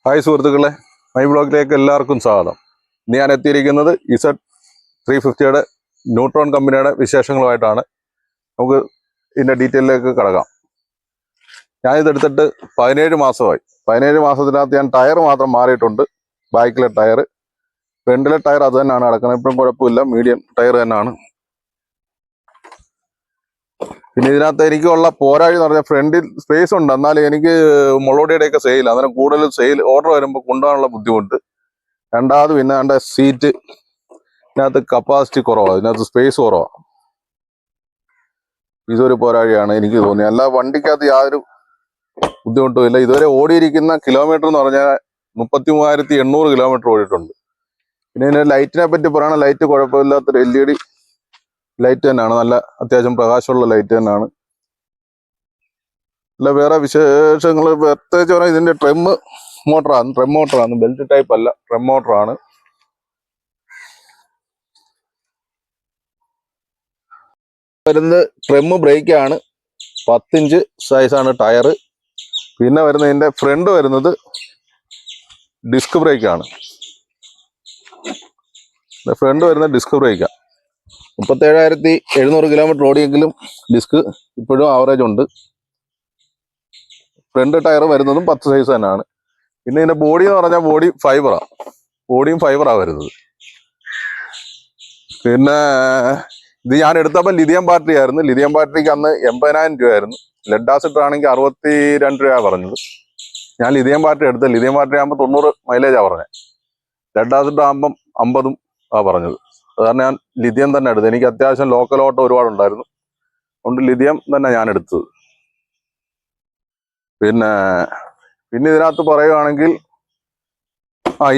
Hi സുഹൃത്തുക്കളെ, my ബ്ലോഗിലേക്ക് എല്ലാവർക്കും സ്വാഗതം. ഇന്ന് ഞാൻ എത്തിയിരിക്കുന്നത് Z350 ന്യൂട്രോൺ കമ്പനിയുടെ വിശേഷങ്ങളുമായിട്ടാണ്. നമുക്ക് ഇതിൻ്റെ ഡീറ്റെയിലേക്ക് കടക്കാം. ഞാനിതെടുത്തിട്ട് 17 മാസമായി. 17 മാസത്തിനകത്ത് ഞാൻ ടയർ മാത്രം മാറിയിട്ടുണ്ട്. ബാക്കിലെ ടയർ, ഫ്രണ്ടിലെ ടയർ അത് തന്നെയാണ് കിടക്കുന്നത്. ഇപ്പം കുഴപ്പമില്ല, മീഡിയം ടയർ തന്നെയാണ്. പിന്നെ ഇതിനകത്ത് എനിക്കുള്ള പോരാഴി എന്ന് പറഞ്ഞാൽ ഫ്രണ്ടിൽ സ്പേസ് ഉണ്ട്, എന്നാലും എനിക്ക് മുളോടിയുടെയൊക്കെ സെയിൽ, അന്നേരം കൂടുതൽ സെയിൽ ഓർഡർ വരുമ്പോൾ കൊണ്ടുപോകാനുള്ള ബുദ്ധിമുട്ട്. രണ്ടാമത് പിന്നെ എൻ്റെ സീറ്റ് ഇതിനകത്ത് കപ്പാസിറ്റി കുറവാണ്, ഇതിനകത്ത് സ്പേസ് കുറവാണ്. ഇതൊരു പോരാഴിയാണ് എനിക്ക് തോന്നിയത്. അല്ല വണ്ടിക്കകത്ത് യാതൊരു ബുദ്ധിമുട്ടുമില്ല. ഇതുവരെ ഓടിയിരിക്കുന്ന കിലോമീറ്റർ എന്ന് പറഞ്ഞാൽ 33,800 കിലോമീറ്റർ ഓടിയിട്ടുണ്ട്. പിന്നെ ഇതിൻ്റെ ലൈറ്റിനെ പറ്റി പറയണ, ലൈറ്റ് കുഴപ്പമില്ലാത്തൊരു LED ലൈറ്റ് തന്നെയാണ്, നല്ല അത്യാവശ്യം പ്രകാശമുള്ള ലൈറ്റ് തന്നെയാണ്. അല്ല വേറെ വിശേഷങ്ങൾ പ്രത്യേകിച്ച് പറഞ്ഞാൽ ഇതിന്റെ ട്രെം മോട്ടറാണ്, ബെൽറ്റ് ടൈപ്പ് അല്ല, ട്രെം മോട്ടറാണ്. വരുന്നത് ട്രെം ബ്രേക്കാണ്, 10 ഇഞ്ച് സൈസാണ് ടയർ. പിന്നെ വരുന്നതിന്റെ ഫ്രണ്ട് വരുന്നത് ഡിസ്ക് ബ്രേക്കാണ്. ഫ്രണ്ട് വരുന്ന ഡിസ്ക് ബ്രേക്കാണ്. 37,700 കിലോമീറ്റർ ഓടിയെങ്കിലും ഡിസ്ക് ഇപ്പോഴും ആവറേജ് ഉണ്ട്. ഫ്രണ്ട് ടയർ വരുന്നതും 10 സൈസ് തന്നെയാണ്. പിന്നെ ഇതിന്റെ ബോഡി എന്ന് പറഞ്ഞാൽ ബോഡിയും ഫൈബറാണ് വരുന്നത്. പിന്നെ ഇത് ഞാൻ എടുത്തപ്പോൾ ലിഥിയം ബാറ്ററി ആയിരുന്നു. ലിഥിയം ബാറ്ററിക്ക് അന്ന് 80,000 രൂപയായിരുന്നു. ലെഡ് ആസിഡ് ആണെങ്കിൽ 62 രൂപ പറഞ്ഞത്. ഞാൻ ലിഥിയം ബാറ്ററി എടുത്തത്. ലിഥിയം ബാറ്ററി ആകുമ്പോൾ 90 മൈലേജാണ് പറഞ്ഞത്. ലെഡ് ആസിഡ് ആകുമ്പം 50 പറഞ്ഞത്. അതാണ് ഞാൻ ലിഥിയം തന്നെ എടുത്തത്. എനിക്ക് അത്യാവശ്യം ലോക്കൽ ഓട്ടോ ഒരുപാടുണ്ടായിരുന്നു, അതുകൊണ്ട് ലിഥിയം തന്നെ ഞാൻ എടുത്തത്. പിന്നെ ഇതിനകത്ത് പറയുകയാണെങ്കിൽ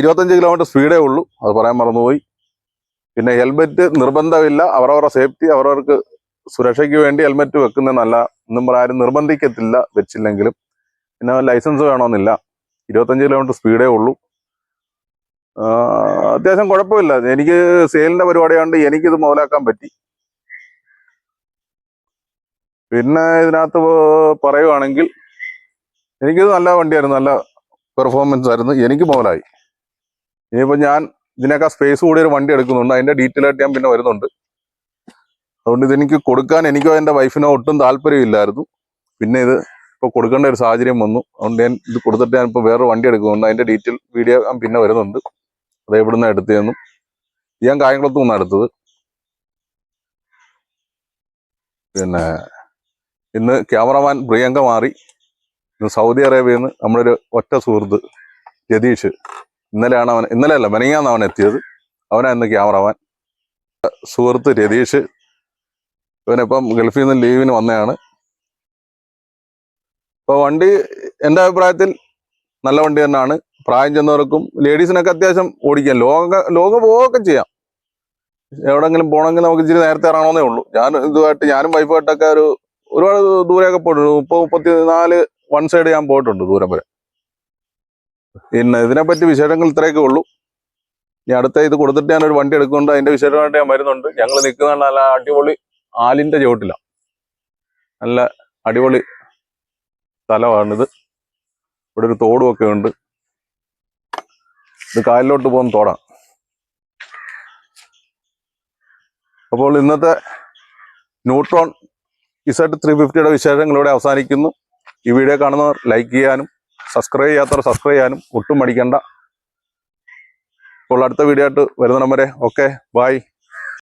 25 കിലോമീറ്റർ സ്പീഡേ ഉള്ളൂ, അത് പറയാൻ മറന്നുപോയി. പിന്നെ ഹെൽമെറ്റ് നിർബന്ധമില്ല, അവരവരുടെ സേഫ്റ്റി, അവരവർക്ക് സുരക്ഷയ്ക്ക് വേണ്ടി ഹെൽമെറ്റ് വെക്കുന്നതെന്നല്ല എന്നും ആരും നിർബന്ധിക്കത്തില്ല വെച്ചില്ലെങ്കിലും. പിന്നെ ലൈസൻസ് വേണമെന്നില്ല. 25 കിലോമീറ്റർ സ്പീഡേ ഉള്ളൂ. അത്യാവശ്യം കുഴപ്പമില്ല. എനിക്ക് സെയിലിന്റെ പരിപാടിയാണ്ട് എനിക്കിത് മുതലാക്കാൻ പറ്റി. പിന്നെ ഇതിനകത്ത് പറയുവാണെങ്കിൽ എനിക്കിത് നല്ല വണ്ടിയായിരുന്നു, നല്ല പെർഫോമൻസ് ആയിരുന്നു, എനിക്ക് മുതലായി. ഇനിയിപ്പോൾ ഞാൻ ഇതിനേക്കാൾ സ്പേസ് കൂടിയൊരു വണ്ടി എടുക്കുന്നുണ്ട്, അതിന്റെ ഡീറ്റെയിൽ ആയിട്ട് ഞാൻ പിന്നെ വരുന്നുണ്ട്. അതുകൊണ്ട് ഇതെനിക്ക് കൊടുക്കാൻ എനിക്കോ എൻ്റെ വൈഫിനോ ഒട്ടും താല്പര്യമില്ലായിരുന്നു. പിന്നെ ഇത് ഇപ്പോൾ കൊടുക്കേണ്ട ഒരു സാഹചര്യം വന്നു. അതുകൊണ്ട് ഞാൻ ഇത് കൊടുത്തിട്ട് ഞാനിപ്പോൾ വേറൊരു വണ്ടി എടുക്കുന്നുണ്ട്. അതിന്റെ ഡീറ്റെയിൽ വീഡിയോ ഞാൻ പിന്നെ വരുന്നുണ്ട്. അത് എവിടുന്ന എടുത്തതെന്നും. ഞാൻ കായംകുളത്തു നിന്നാണ് എടുത്തത്. പിന്നെ ഇന്ന് ക്യാമറമാൻ പ്രിയങ്ക മാറി. ഇന്ന് സൗദി അറേബ്യയിൽ നിന്ന് നമ്മളൊരു ഒറ്റ സുഹൃത്ത് രതീഷ്, ഇന്നലെയല്ല മെനങ്ങാന്ന് അവൻ എത്തിയത്. അവനാ ഇന്ന് ക്യാമറമാൻ. സുഹൃത്ത് രതീഷ്, ഇവനിപ്പം ഗൾഫിൽ നിന്ന് ലീവിന് വന്നതാണ്. ഇപ്പോൾ വണ്ടി എൻ്റെ അഭിപ്രായത്തിൽ നല്ല വണ്ടി തന്നെയാണ്. പ്രായം ചെന്നവർക്കും ലേഡീസിനൊക്കെ അത്യാവശ്യം ഓടിക്കാം. ലോങ് പോവുകയൊക്കെ ചെയ്യാം. എവിടെങ്കിലും പോകണമെങ്കിൽ നമുക്ക് ഇച്ചിരി നേരത്തെ ഇറങ്ങണമെന്നേ ഉള്ളൂ. ഞാനും വൈഫായിട്ടൊക്കെ ഒരുപാട് ദൂരെയൊക്കെ പോയിട്ടുണ്ട്. 34 വൺ സൈഡ് ഞാൻ പോയിട്ടുണ്ട് ദൂരം വരെ. പിന്നെ ഇതിനെപ്പറ്റി വിശേഷങ്ങൾ ഇത്രയൊക്കെ ഉള്ളൂ. ഇനി അടുത്ത ഇത് കൊടുത്തിട്ട് ഞാനൊരു വണ്ടി എടുക്കുന്നുണ്ട്, അതിന്റെ വിശേഷമായിട്ട് ഞാൻ വരുന്നുണ്ട്. ഞങ്ങൾ നിൽക്കുന്ന നല്ല അടിപൊളി ആലിന്റെ ചുവട്ടില, നല്ല അടിപൊളി സ്ഥലമാണിത്. ഇവിടെ ഒരു തോടും ഒക്കെ ഉണ്ട്. ഇത് കായലിലോട്ട് പോകുന്ന തോടാണ്. അപ്പോൾ ഇന്നത്തെ ന്യൂട്രോൺ Z350 വിശേഷങ്ങളിലൂടെ അവസാനിക്കുന്നു. ഈ വീഡിയോ കാണുന്നവർ ലൈക്ക് ചെയ്യാനും സബ്സ്ക്രൈബ് ചെയ്യാത്തവർ സബ്സ്ക്രൈബ് ചെയ്യാനും ഒട്ടും മടിക്കണ്ട. അപ്പോൾ അടുത്ത വീഡിയോ ആയിട്ട് വരുന്നിടം വരെ ഓക്കെ, ബൈ.